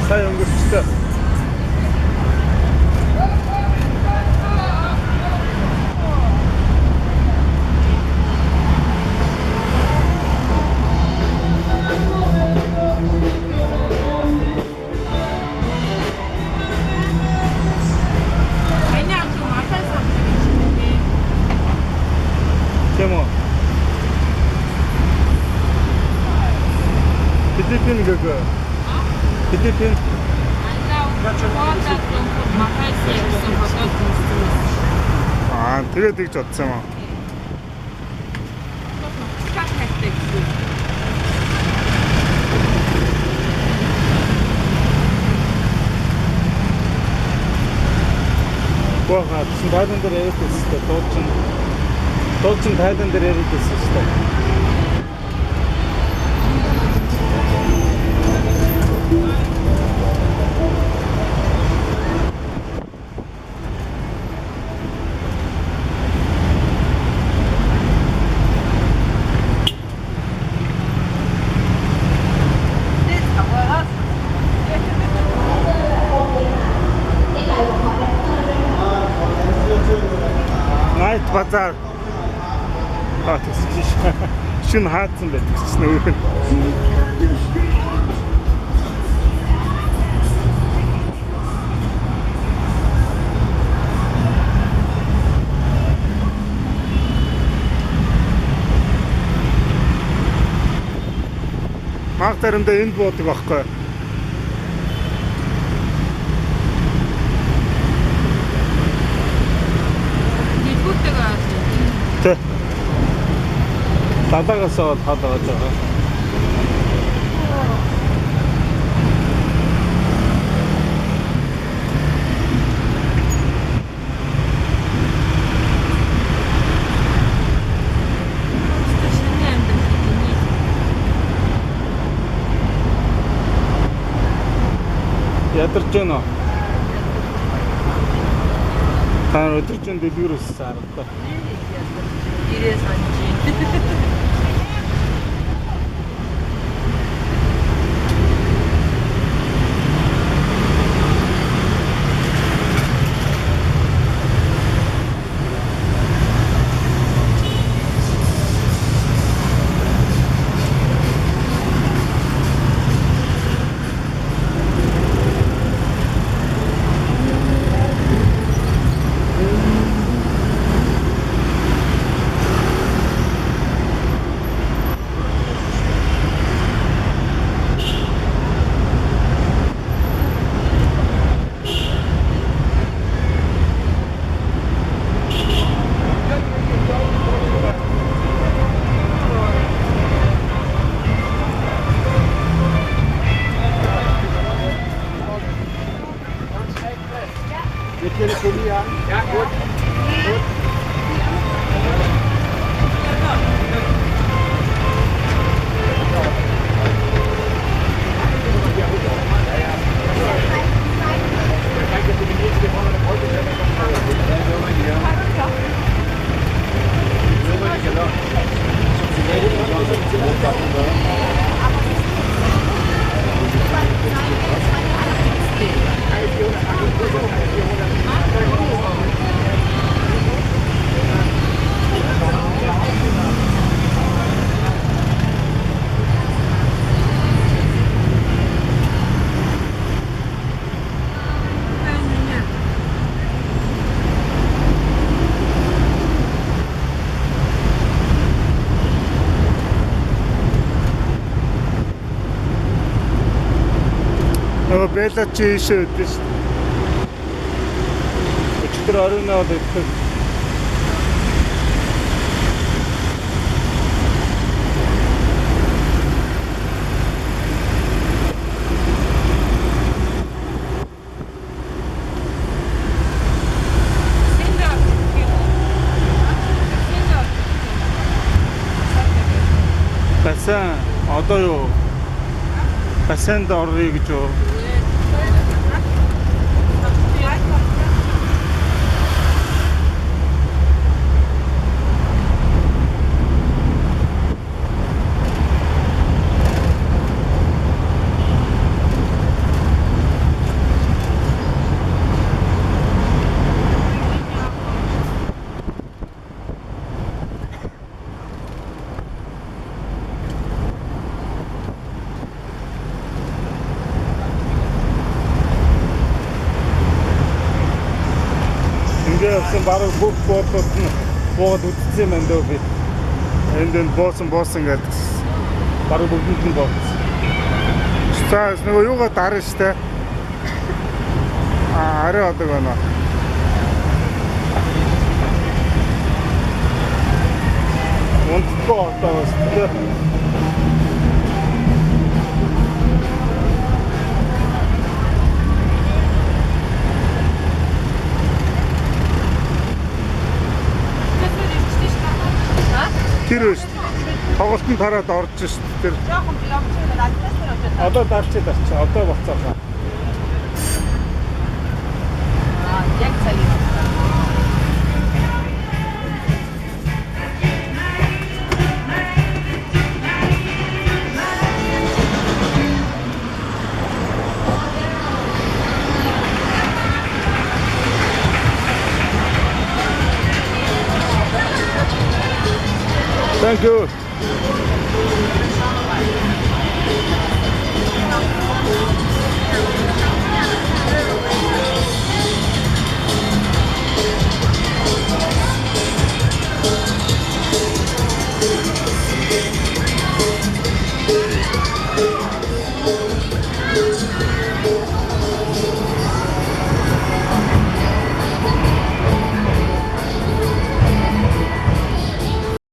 Сая өнгөрчтэй. Темо. Филиппин гэгэ. Филиппин. Аа, тэгээд тэгж бодсон юм аа. Бага тайлан дээр яриад байсан дуучин тайлан дээр яриад байсан шүү дээ. Найт базар. Шин хаацсан байдаг чинь өөр нь. Маг таримдаа энд буудаг байхгүй. Тэ. Далаагаас аваад хаалгаж байгаа. Ядарч байна уу? Та өдөржин дэлгүүрээс харагдаа. Ирээс анжи. Ja, gut. Gut. Бэлла чи ийшээ өдөө шүү дээ. Өчтөр оройноо л идэх. Басан одоо юу? Басанд оръё гэж юу? явсан бараг бүх буудлууд нь буугаад үтцсэн юм дөө би. Энд буусан гэдэг. Бараг бүгд нь буусан. За нөгөө юугаа дарна штэ. Арай одог байна. Унтгаа одоо штэ. Тэр шүү. Тоглолтын тараад орж шүү. Тэр. Одоо дарчаад арч. Одоо буцаалаа. Яг цалин. Thank you.